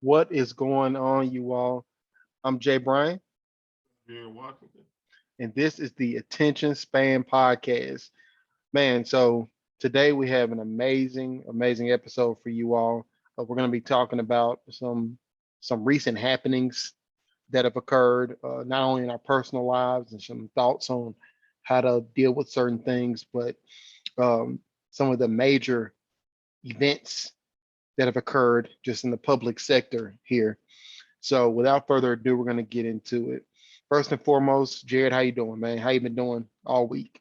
What is going on, you all? I'm Jay Bryan, Here in Washington. and this is the Attention Span Podcast. Man, so today we have an amazing episode for you all. We're going to be talking about some recent happenings that have occurred, not only in our personal lives and some thoughts on how to deal with certain things, but um, some of the major events that have occurred just in the public sector here. So without further ado, we're gonna get into it. First and foremost, Jared, how you doing, man? How you been doing all week?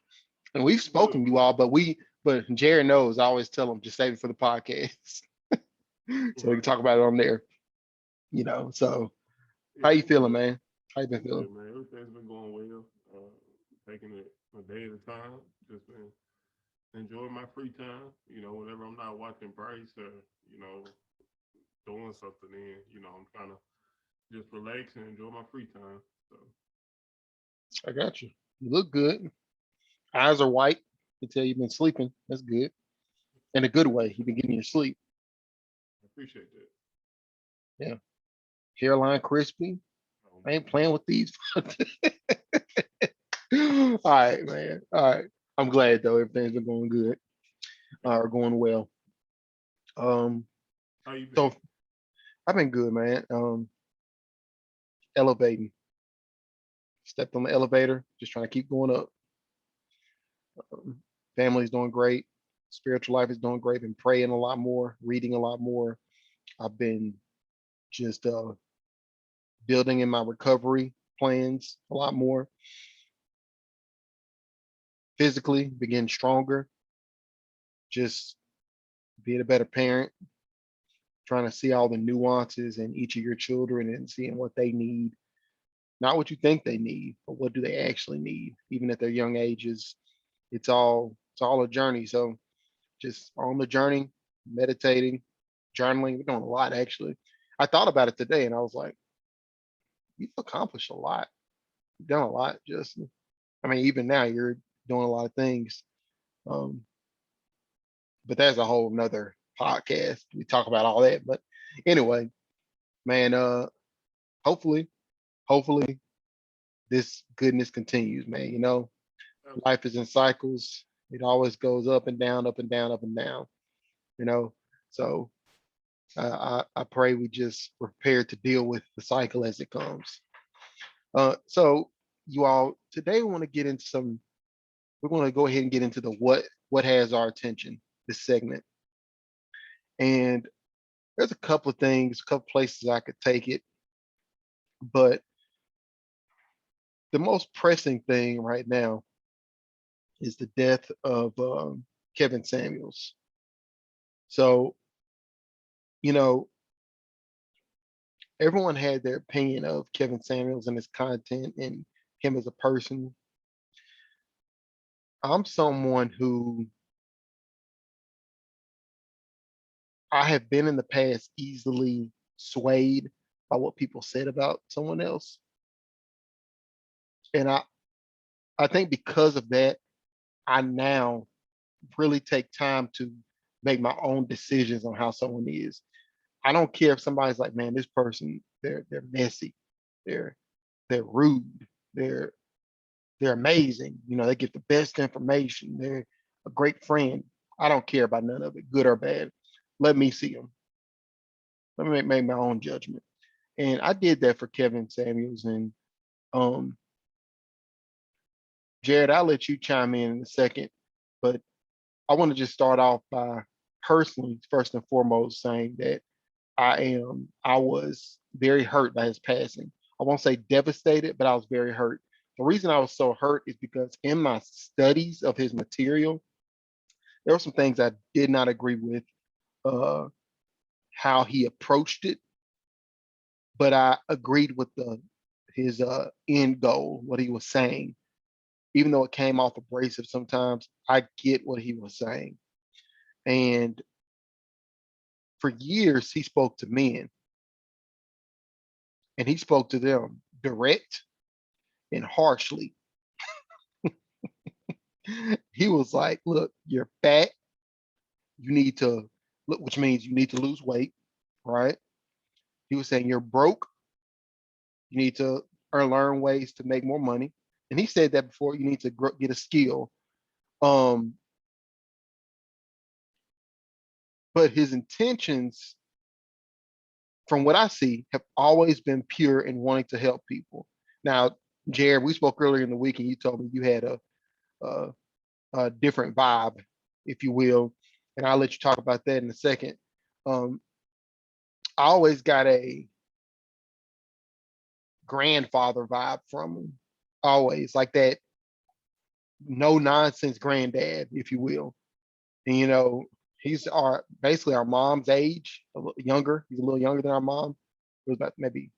And we've I'm good, spoken you bro. all, but Jared knows I always tell him just save it for the podcast. So we can Right. talk about it on there, So how Yeah, you I'm feeling, good. man? How you been I'm feeling? good, man. Everything's been going well. Taking it a day at a time. Just been enjoying my free time. Whenever I'm not watching Bryce or, you know, doing something I'm trying to just relax and enjoy my free time. So I got you. You look good. Eyes are white. You tell you've been sleeping. That's good. In a good way. You've been getting your sleep. I appreciate that. Yeah. Hairline crispy. I ain't playing with these. All right, man. All right. I'm glad though. Everything's been going good or going well. Um, How you been? so I've been good, man. Elevating. Stepped on the elevator, just trying to keep going up. Family's doing great. Spiritual life is doing great. Been praying a lot more, reading a lot more. I've been just building in my recovery plans a lot more. Physically, been getting stronger. Just being a better parent, trying to see all the nuances in each of your children and seeing what they need, not what you think they need, but what do they actually need, even at their young ages. It's all a journey. So just on the journey, meditating, journaling. We're doing a lot actually. I thought about it today and I was like, you've accomplished a lot. You've done a lot, Justin. I mean, even now you're doing a lot of things. Um, but that's a whole nother podcast. We talk about all that. But anyway, man, hopefully, hopefully this goodness continues, man. Life is in cycles. It always goes up and down, up and down, up and down, you know. So I pray we just prepare to deal with the cycle as it comes. So you all, today we want to get into we're going to go ahead and get into the what has our attention, this segment. And there's a couple of things, a couple places I could take it, but the most pressing thing right now is the death of Kevin Samuels. So, you know, everyone had their opinion of Kevin Samuels and his content and him as a person. I'm someone who I have been in the past easily swayed by what people said about someone else. And I think because of that, I now really take time to make my own decisions on how someone is. I don't care if somebody's like, man, this person, they're messy, they're they're rude, they're they're amazing. They get the best information. They're a great friend. I don't care about none of it, good or bad. Let me see them. Let me make my own judgment. And I did that for Kevin Samuels. And um, Jared, I'll let you chime in a second, but I want to just start off by personally, first and foremost, saying that I was very hurt by his passing. I won't say devastated, but I was very hurt. The reason I was so hurt is because in my studies of his material, there were some things I did not agree with, uh, how he approached it, but I agreed with the his end goal, what he was saying. Even though it came off abrasive sometimes, I get what he was saying. And for years, he spoke to men and he spoke to them direct and harshly. He was like, look, you're fat. You need to look, which means you need to lose weight, right? He was saying you're broke. You need to learn ways to make more money. And he said that before. You need to get a skill. Um, but his intentions, from what I see, have always been pure in wanting to help people. Now, Jared, we spoke earlier in the week, and you told me you had a, a different vibe, if you will, and I'll let you talk about that in a second. Um, I always got a grandfather vibe from him, always like that no nonsense granddad, if you will. And he's our basically our mom's age, a little younger. He's a little younger than our mom. He was about maybe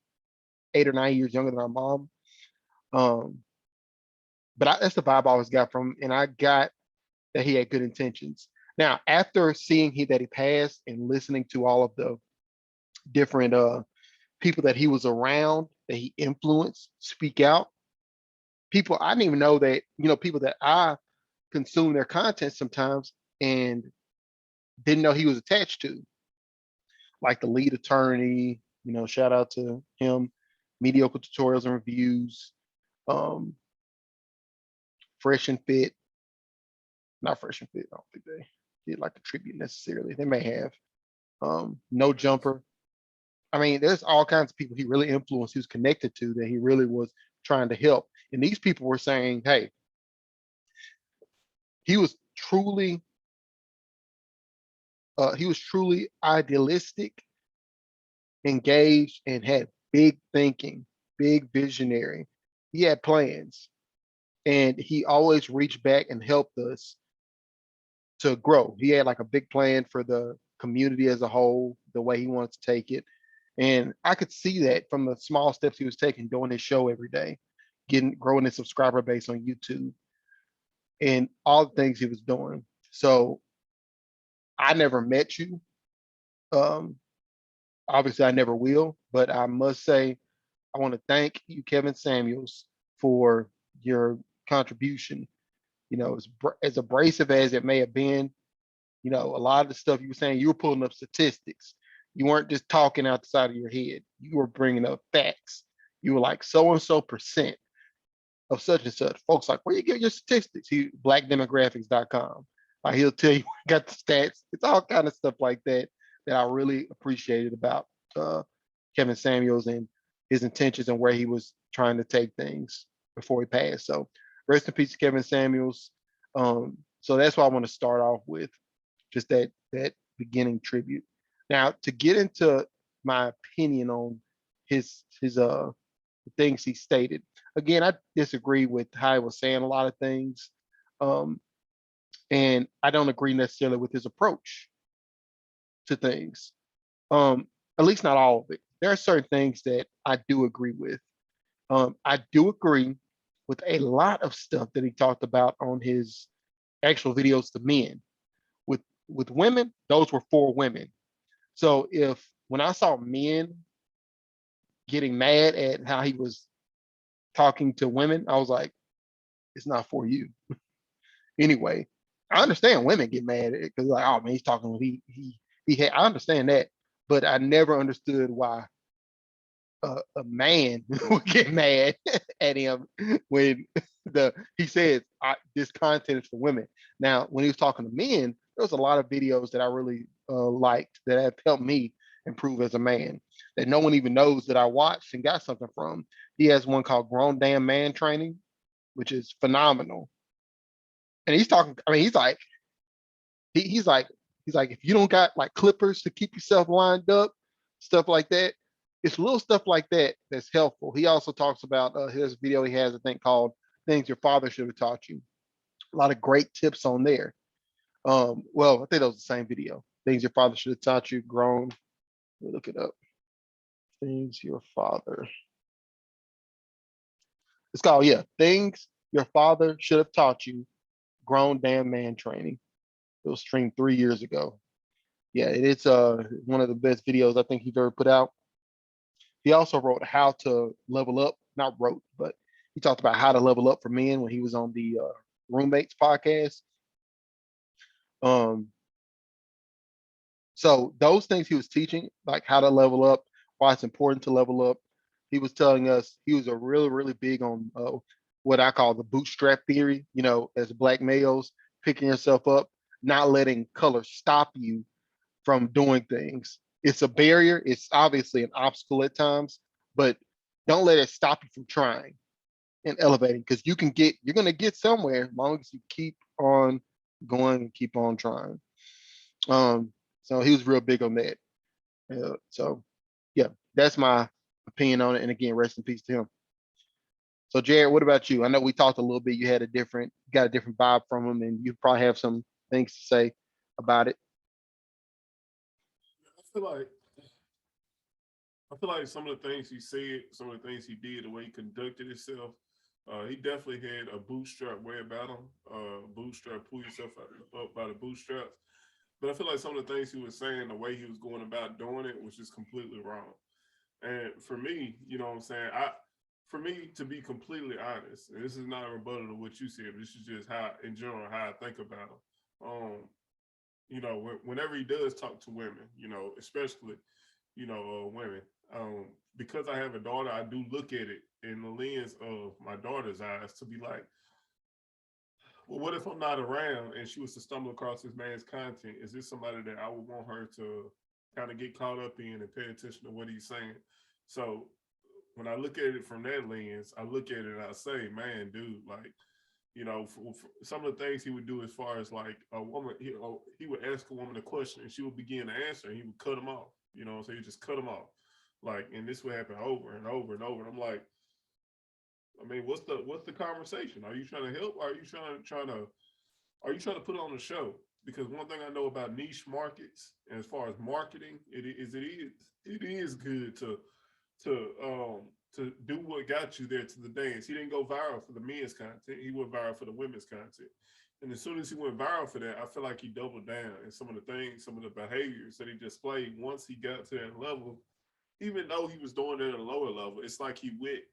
8 or 9 years younger than our mom. Um, but that's the vibe I always got from him, and I got that he had good intentions. Now, after seeing that he passed and listening to all of the different people that he was around, that he influenced, speak out, people I didn't even know that, people that I consume their content sometimes and didn't know he was attached to, like the lead attorney, shout out to him, mediocre tutorials and reviews, um, fresh and fit, not fresh and fit. I don't think they did like a tribute necessarily. They may have. No jumper. I mean, there's all kinds of people he really influenced, he was connected to, that he really was trying to help. And these people were saying, hey, he was truly, idealistic, engaged, and had big thinking, big visionary. He had plans, and he always reached back and helped us to grow. He had like a big plan for the community as a whole, the way he wanted to take it. And I could see that from the small steps he was taking, doing his show every day, growing his subscriber base on YouTube, and all the things he was doing. So I never met you. Um, Obviously, I never will, but I must say, I want to thank you, Kevin Samuels, for your contribution. As abrasive as it may have been, a lot of the stuff you were saying, you were pulling up statistics. You weren't just talking out the side of your head. You were bringing up facts. You were like so and so percent of such and such. Folks like, where you get your statistics? Blackdemographics.com. He'll tell you got the stats. It's all kind of stuff like that that I really appreciated about Kevin Samuels and his intentions and where he was trying to take things before he passed. So rest in peace, Kevin Samuels. So that's what I want to start off with, just that beginning tribute. Now, to get into my opinion on his the things he stated. Again, I disagree with how he was saying a lot of things, um, and I don't agree necessarily with his approach to things. At least not all of it. There are certain things that I do agree with. I do agree with a lot of stuff that he talked about on his actual videos to men. With women, those were for women. So if when I saw men getting mad at how he was talking to women, I was like, it's not for you. Anyway, I understand women get mad because like, oh man, he's talking. I understand that, but I never understood why a man would get mad at him when he says this content is for women. Now, when he was talking to men, there was a lot of videos that I really liked that have helped me improve as a man that no one even knows that I watched and got something from. He has one called Grown Damn Man Training, which is phenomenal. And he's talking, I mean, he's like, if you don't got like clippers to keep yourself lined up, stuff like that. It's little stuff like that that's helpful. He also talks about his video he has, I think, called Things Your Father Should Have Taught You. A lot of great tips on there. Well, I think that was the same video. Things Your Father Should Have Taught You, grown. Let me look it up. Things Your Father. It's called, yeah, Things Your Father Should Have Taught You, Grown Damn Man Training. It was streamed 3 years ago. Yeah, it's one of the best videos I think he's ever put out. He also wrote How to Level Up, not wrote, but he talked about how to level up for men when he was on the Roommates podcast. Um, so those things he was teaching, like how to level up, why it's important to level up. He was telling us he was a really big on what I call the bootstrap theory. You know, as black males, picking yourself up, not letting color stop you from doing things. It's a barrier. It's obviously an obstacle at times, but don't let it stop you from trying and elevating because you're going to get somewhere as long as you keep on going and keep on trying. Um, so he was real big on that. So yeah, that's my opinion on it. And again, rest in peace to him. So Jared, what about you? I know we talked a little bit. You had got a different vibe from him, and you probably have some things to say about it. I feel like I feel like some of the things he said, some of the things he did, the way he conducted himself, he definitely had a bootstrap way about him. Bootstrap, pull yourself up by the bootstraps. But I feel like some of the things he was saying, the way he was going about doing it, was just completely wrong. And for me, you know what I'm saying? For me to be completely honest, and this is not a rebuttal to what you said, but this is just how, in general, how I think about him. You know, whenever he does talk to women, you know, especially, you know, women, because I have a daughter, I do look at it in the lens of my daughter's eyes to be like, well, what if I'm not around and she was to stumble across this man's content? Is this somebody that I would want her to kind of get caught up in and pay attention to what he's saying? So when I look at it from that lens, I look at it and I say, man, dude, like, you know, for some of the things he would do as far as like a woman, he would ask a woman a question and she would begin to answer and he would cut them off, you know, so he just cut them off. Like, and this would happen over and over and over. And I'm like, I mean, what's the conversation? Are you trying to help? Or are you trying to put on a show? Because one thing I know about niche markets, and as far as marketing, it is good to do what got you there to the dance. He didn't go viral for the men's content; he went viral for the women's content. And as soon as he went viral for that, I feel like he doubled down. And some of the things, some of the behaviors that he displayed once he got to that level, even though he was doing it at a lower level, it's like he went.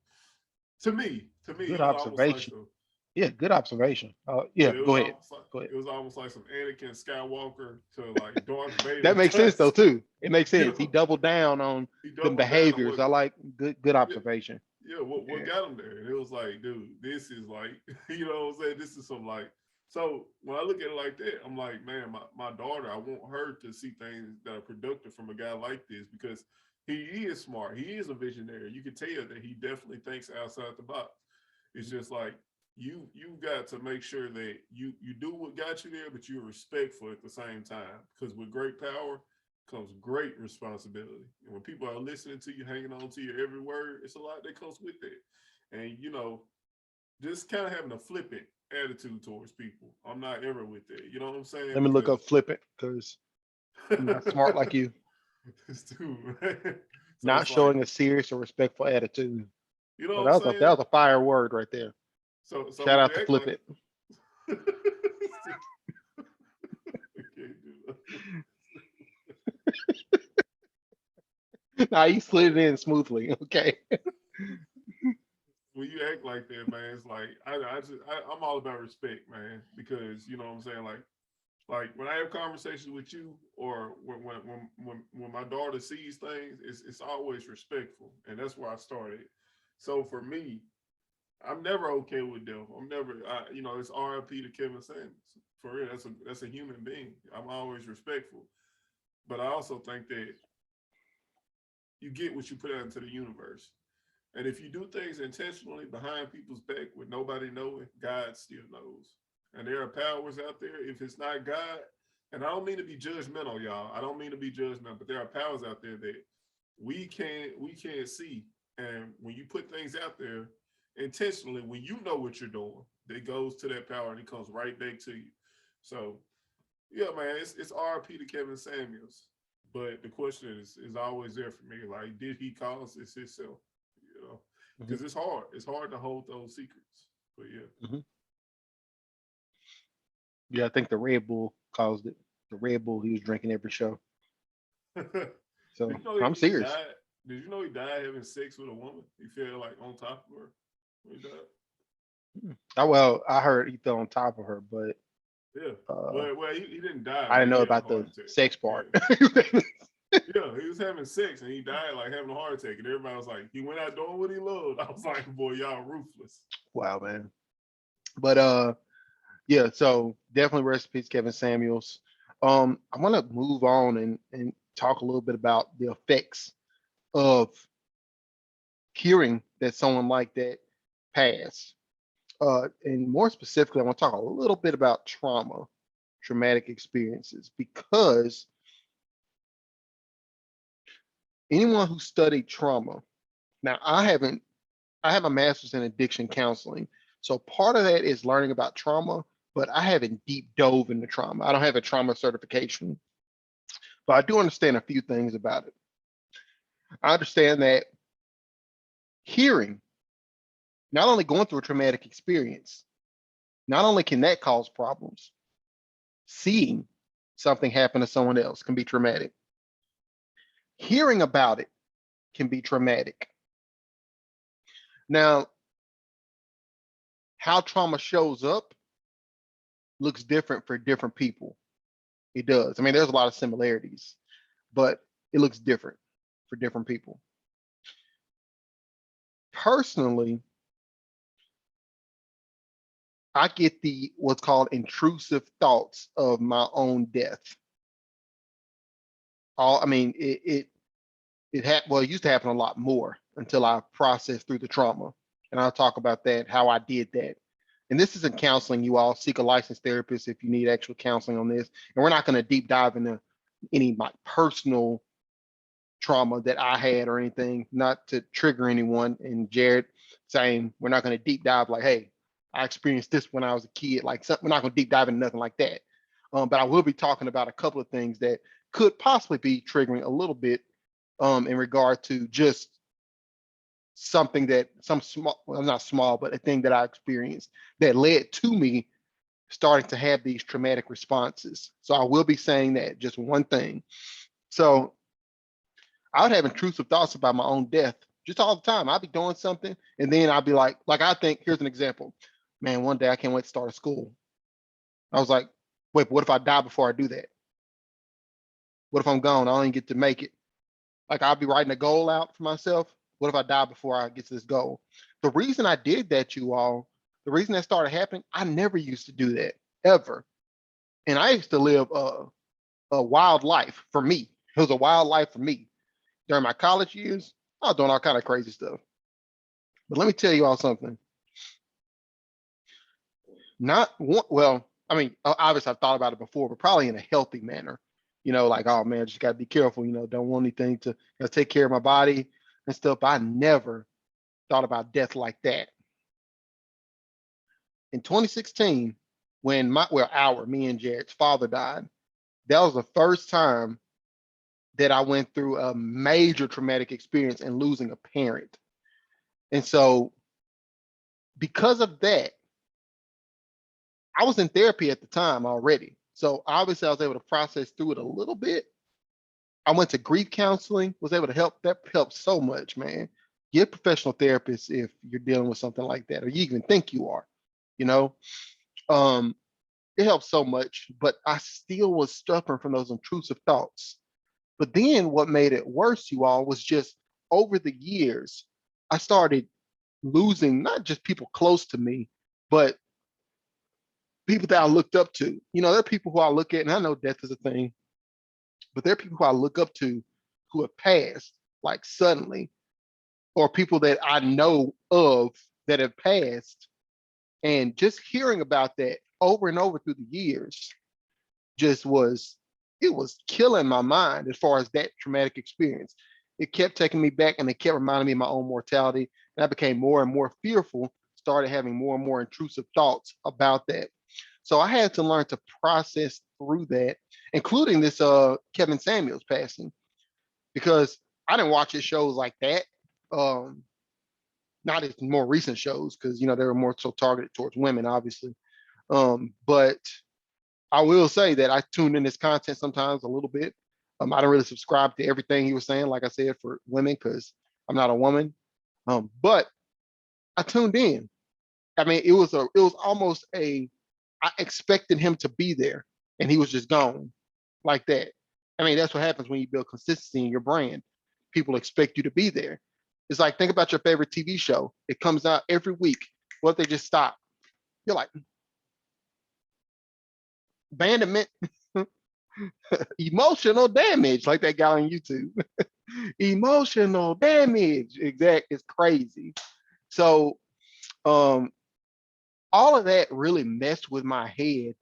To me, Good it was almost like observation. some. Yeah, good observation. Yeah, Yeah, go ahead. Go ahead. it was almost like some Anakin Skywalker to like Darth Vader That makes sense type though stuff. too. It makes You sense. He know, doubled down on he the doubled down on behaviors. what. I like good Yeah, observation. yeah, what Yeah. got him there? And it was like, dude, this is like, you know what I'm saying? This is some like. So when I look at it like that, I'm like, man, my daughter, I want her to see things that are productive from a guy like this because he is smart. He is a visionary. You can tell that he definitely thinks outside the box. It's just like you got to make sure that you do what got you there, but you're respectful at the same time. Because with great power comes great responsibility. And when people are listening to you, hanging on to your every word, it's a lot that comes with that. And you know, just kind of having a flippant attitude towards people. I'm not ever with that. You know what I'm saying? Let me look Because up flip it because I'm not smart like you. it's too man. So Not it's like, showing a serious or respectful attitude. you know So what I'm that saying? was a fire word right there. So Shout when out you to act flip like it. I can't do that. Nah, you slid So it in smoothly. Okay. when you act like that, man, it's like I'm all about respect, man, because you know what I'm saying. Like when I have conversations with you, or when my daughter sees things, it's always respectful, and that's where I started. So for me, I'm never okay with them. I'm never, you know, it's RIP to Kevin Samuels. For real, that's a human being. I'm always respectful, but I also think that you get what you put out into the universe. And if you do things intentionally behind people's back with nobody knowing, God still knows. And there are powers out there. If it's not God, and I don't mean to be judgmental, y'all. I don't mean to be judgmental, but there are powers out there that we can't see. And when you put things out there intentionally, when you know what you're doing, it goes to that power and it comes right back to you. So yeah, man, it's RP to Kevin Samuels. But the question is always there for me. Like, did he cause this himself? You know, Mhm, because it's hard. It's hard to hold those secrets. But mhm. Yeah, I think the Red Bull caused it. The Red Bull he was drinking every show. yeah. So Did you know I'm he serious. died? Did you know he died having sex with a woman? He fell like on top of her when he died. Well, I heard he fell on top of her, but Yeah. uh, Well, he didn't die, I but didn't he know had a about heart the attack. sex Yeah. part. Yeah, he was having sex and he died like having a heart attack, and everybody was like, he went out doing what he loved. I was like, boy, y'all ruthless. Wow, man. But yeah, so definitely rest in peace, Kevin Samuels. I want to move on and talk a little bit about the effects of hearing that someone like that passed. And more specifically, I want to talk a little bit about trauma, traumatic experiences, because anyone who studied trauma, now I have a master's in addiction counseling. So part of that is learning about trauma, but I haven't deep dove into trauma. I don't have a trauma certification, but I do understand a few things about it. I understand that hearing, not only going through a traumatic experience, not only can that cause problems, seeing something happen to someone else can be traumatic. Hearing about it can be traumatic. Now, how trauma shows up looks different for different people. It does. I mean, there's a lot of similarities, but it looks different for different people. Personally, I get the what's called intrusive thoughts of my own death. I mean, well, it used to happen a lot more until I processed through the trauma. And I'll talk about that, how I did that. And this isn't counseling. You all seek a licensed therapist if you need actual counseling on this. And we're not going to deep dive into any of my personal trauma that I had or anything, not to trigger anyone. And Jared saying we're not going to deep dive like, hey, I experienced this when I was a kid. Like, we're not going to deep dive into nothing like that. But I will be talking about a couple of things that could possibly be triggering a little bit in regard to just something that some small, well, not small, but a thing that I experienced that led to me starting to have these traumatic responses. So I will be saying that just one thing. So I would have intrusive thoughts about my own death just all the time. I'd be doing something and then I'd be like I think, here's an example. Man, one day I can't wait to start a school. I was like, wait, what if I die before I do that? What if I'm gone? I don't even get to make it. Like I'll be writing a goal out for myself. What if I die before I get to this goal? The reason I did that, you all, the reason that started happening, I never used to do that ever. And I used to live a wild life for me. It was a wild life for me. During my college years, I was doing all kind of crazy stuff. But let me tell you all something. Not one, well, I mean, obviously I've thought about it before, but probably in a healthy manner. You know, like, oh man, just got to be careful. You know, don't want anything to take care of my body and stuff. But I never thought about death like that. In 2016, when me and Jared's father died, that was the first time that I went through a major traumatic experience and losing a parent. And so, because of that, I was in therapy at the time already. So obviously I was able to process through it a little bit. I went to grief counseling, was able to help. That helped so much, man. Get professional therapists if you're dealing with something like that, or you even think you are, you know. Um, it helped so much, but I still was suffering from those intrusive thoughts. But then what made it worse, you all, was just over the years, I started losing not just people close to me, but people that I looked up to. You know, there are people who I look at, and I know death is a thing, but there are people who I look up to who have passed like suddenly, or people that I know of that have passed. And just hearing about that over and over through the years just it was killing my mind as far as that traumatic experience. It kept taking me back and it kept reminding me of my own mortality. And I became more and more fearful, started having more and more intrusive thoughts about that. So I had to learn to process through that, including this Kevin Samuels passing, because I didn't watch his shows like that. Um, not his more recent shows, because they were more so targeted towards women, obviously. But I will say that I tuned in his content sometimes a little bit. I don't really subscribe to everything he was saying, like I said, for women, because I'm not a woman. But I tuned in. I mean, it was almost I expected him to be there, and he was just gone like that. I mean, that's what happens when you build consistency in your brand. People expect you to be there. It's like, think about your favorite TV show. It comes out every week. What if they just stop? You're like, abandonment, emotional damage, like that guy on YouTube. Emotional damage. Exact. It's crazy. So um, all of that really messed with my head,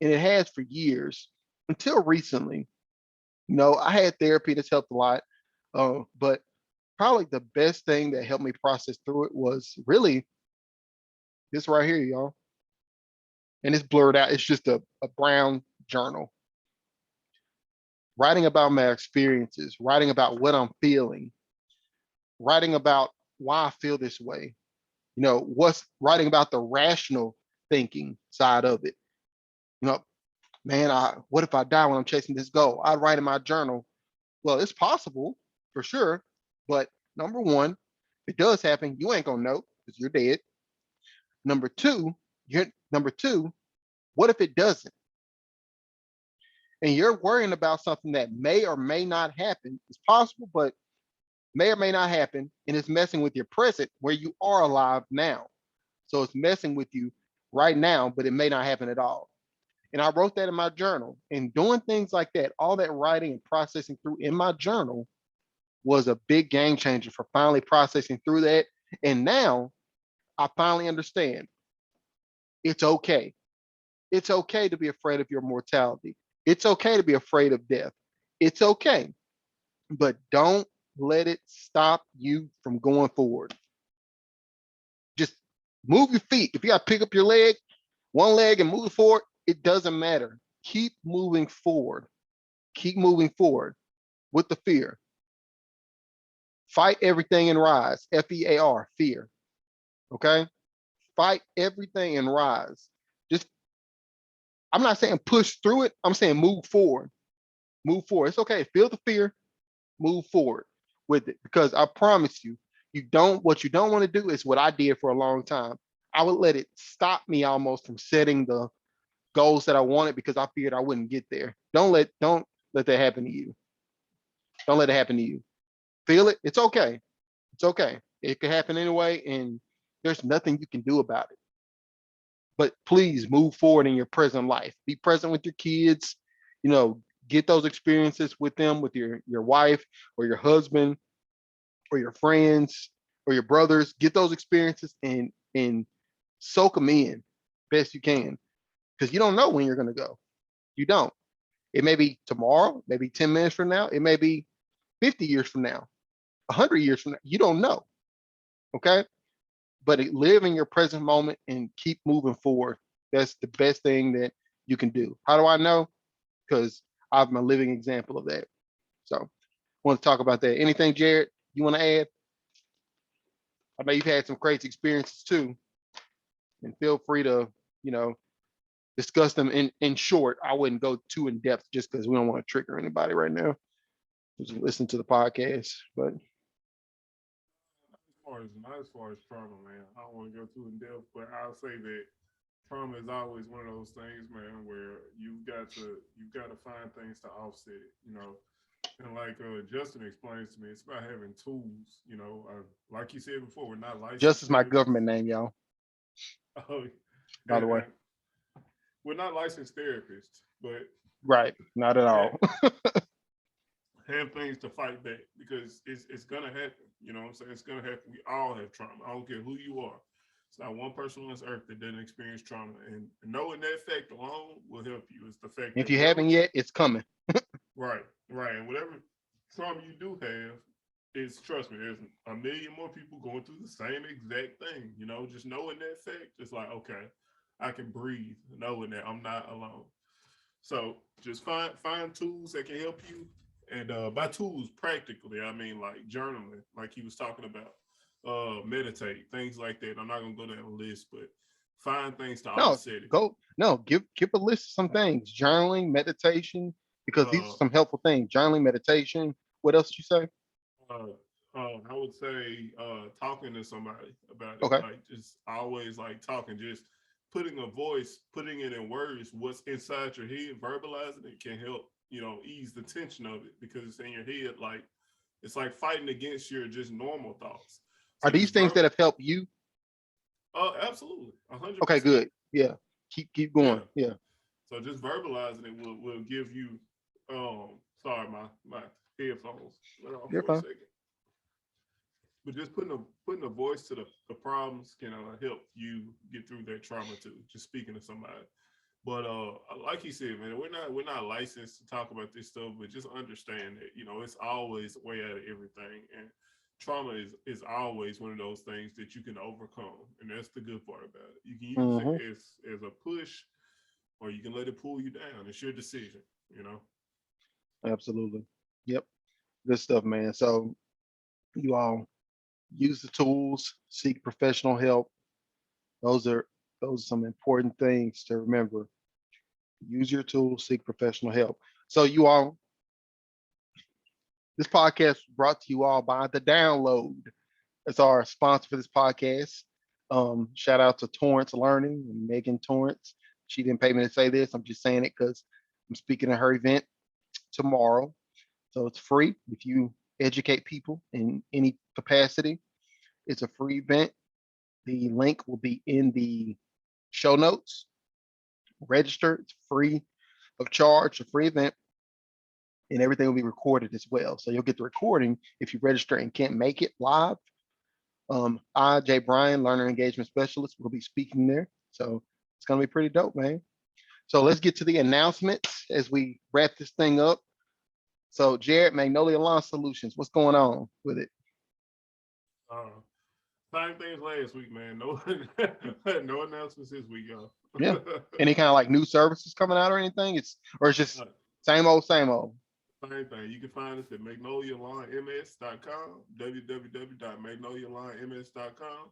and it has for years until recently. You know, I had therapy that's helped a lot, but probably the best thing that helped me process through it was really this right here, y'all. And it's blurred out. It's just a brown journal, writing about my experiences, writing about what I'm feeling, writing about why I feel this way. You know, what's writing about the rational thinking side of it. You know, man, what if I die when I'm chasing this goal? I'd write in my journal. Well, it's possible for sure, but number one, if it does happen, you ain't gonna know because you're dead. Number two, what if it doesn't? And you're worrying about something that may or may not happen. It's possible, but may or may not happen, and it's messing with your present where you are alive now. So it's messing with you right now, but it may not happen at all. And I wrote that in my journal. And doing things like that, all that writing and processing through in my journal was a big game changer for finally processing through that. And now I finally understand it's okay. It's okay to be afraid of your mortality. It's okay to be afraid of death. It's okay, but don't let it stop you from going forward. Just move your feet. If you got to pick up your leg, one leg, and move forward, it doesn't matter. Keep moving forward. Keep moving forward with the fear. Fight everything and rise. FEAR, fear. Okay? Fight everything and rise. Just, I'm not saying push through it. I'm saying move forward. Move forward. It's okay. Feel the fear, move forward with it. Because I promise you, what you don't want to do is what I did for a long time. I would let it stop me almost from setting the goals that I wanted because I feared I wouldn't get there. Don't let that happen to you. Don't let it happen to you. Feel it. It's okay. It's okay. It could happen anyway, and there's nothing you can do about it. But please move forward in your present life. Be present with your kids. You know, get those experiences with them, with your wife or your husband or your friends or your brothers. Get those experiences and soak them in best you can because you don't know when you're going to go. You don't. It may be tomorrow, maybe 10 minutes from now. It may be 50 years from now, 100 years from now. You don't know. Okay. But live in your present moment and keep moving forward. That's the best thing that you can do. How do I know? Because I'm a living example of that. So I want to talk about that. Anything, Jared, you want to add? I know you've had some crazy experiences too, and feel free to, you know, discuss them in short. I wouldn't go too in depth just because we don't want to trigger anybody right now. Just listen to the podcast. But Not as far as trauma, man. I don't want to go too in depth, but I'll say that trauma is always one of those things, man, where you've got to find things to offset it, you know. And like Justin explains to me, it's about having tools, you know. Like you said before, we're not just licensed as my therapists. government name, y'all, Oh, by the way. and we're not licensed therapists, but Right. Not at all. have things to fight back because it's gonna happen. You know what I'm saying? It's gonna happen. We all have trauma. I don't care who you are. It's not one person on this earth that doesn't experience trauma. And knowing that fact alone will help you. It's the fact If that you whatever haven't yet, it's coming. right, right, and whatever trauma you do have, is trust me, there's a million more people going through the same exact thing. You know, just knowing that fact, it's like, okay, I can breathe knowing that I'm not alone. So just find tools that can help you. And by tools, practically, I mean like journaling, like he was talking about, meditate, things like that. I'm not gonna go down the list, but find things to No, offset it. go. No, give a list of some things. Journaling, meditation, because these are Uh, some helpful things. Journaling, meditation. What else did you say? uh, I would say talking to somebody about it, Okay. like just always like talking, just putting a voice, putting it in words, what's inside your head, verbalizing it can help. ease the tension of it because it's in your head. Like it's like fighting against your just normal thoughts. Are So these just things that have helped you? absolutely, hundred Okay, percent. good. Yeah. Keep Yeah. going. Yeah. So just verbalizing it will give you. Sorry, my headphones went off You're for a fine. second. But just putting a voice to the problems can help you get through that trauma too. Just speaking to somebody. But like you said, man, we're not licensed to talk about this stuff, but just understand that it's always a way out of everything, and trauma is always one of those things that you can overcome, and that's the good part about it. You can use it Hmm. as a push, or you can let it pull you down. It's your decision, you know. Absolutely. Yep. Good stuff, man. So you all use the tools, seek professional help. Those are those are some important things to remember. Use your tools, seek professional help. So you all, this podcast was brought to you all by the Download. That's our sponsor for this podcast. Shout out to Torrance Learning and Megan Torrance. She didn't pay me to say this. I'm just saying it because I'm speaking at her event tomorrow. So it's free if you educate people in any capacity. It's a free event. The link will be in the show notes. Register. It's free of charge, a free event, and everything will be recorded as well. So you'll get the recording if you register and can't make it live. I, Jay Bryan, learner engagement specialist, will be speaking there. So it's going to be pretty dope, man. So let's get to the announcements as we wrap this thing up. So Jared, Magnolia Lawn Solutions, what's going on with it? Uh, Same things last week, man. No, no announcements this week, y'all. Yeah. Any kind of like new services coming out or anything? It's just Uh, same old, same old. Same thing. You can find us at magnolialawnms.com, www.magnolialawnms.com.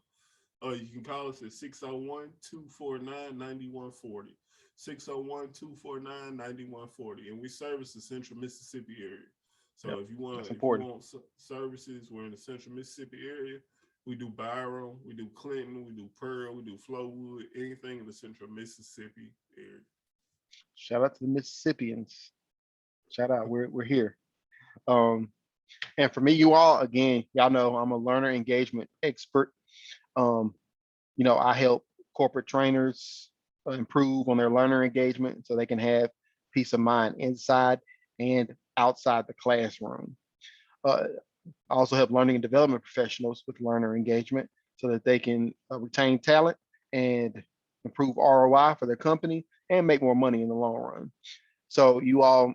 You can call us at 601-249-9140. 601-249-9140. And we service the central Mississippi area. So Yep. if you want That's if you important. want services, we're in the central Mississippi area. We do Byron, we do Clinton, we do Pearl, we do Flowood, anything in the central Mississippi area. Shout out to the Mississippians. Shout out. We're here. Um, and for me, you all, again, y'all know I'm a learner engagement expert. Um, I help corporate trainers improve on their learner engagement so they can have peace of mind inside and outside the classroom. Uh, I also help learning and development professionals with learner engagement so that they can retain talent and improve ROI for their company and make more money in the long run. So y'all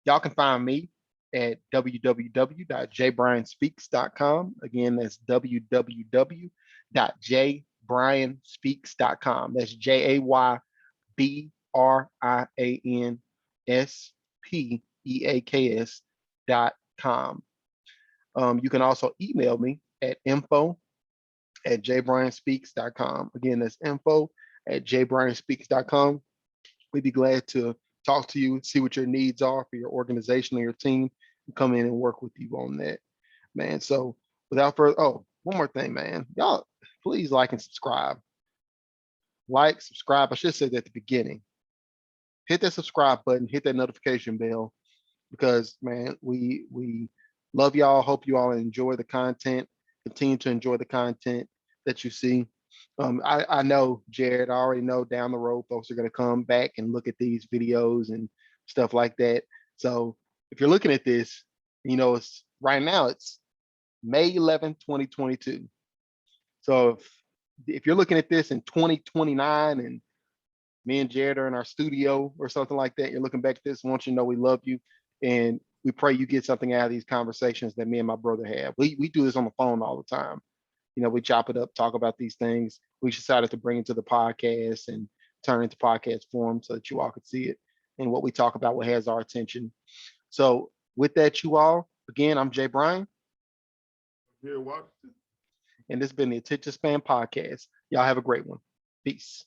can find me at www.jbryanspeaks.com. Again, that's www.jbryanspeaks.com. That's JayBryanspeaks.com. You can also email me at info@jbryanspeaks.com. Again, that's info@jbryanspeaks.com. We'd be glad to talk to you, see what your needs are for your organization or your team, and come in and work with you on that, man. So without further, oh, one more thing, man. Y'all, please like and subscribe. Like, subscribe. I should say that at the beginning. Hit that subscribe button, hit that notification bell, because man, we love y'all. Hope you all enjoy the content. Continue to enjoy the content that you see. I know, Jared, I already know down the road folks are going to come back and look at these videos and stuff like that. So if you're looking at this, it's right now, it's May 11th, 2022. So if you're looking at this in 2029 and me and Jared are in our studio or something like that, you're looking back at this, I want you to know we love you. And we pray you get something out of these conversations that me and my brother have. We do this on the phone all the time. We chop it up, talk about these things. We decided to bring it to the podcast and turn it into podcast form so that you all could see it. And what we talk about, what has our attention. So with that, you all, again, I'm Jay Bryan. Here, Washington. And this has been the Attention Span Podcast. Y'all have a great one. Peace.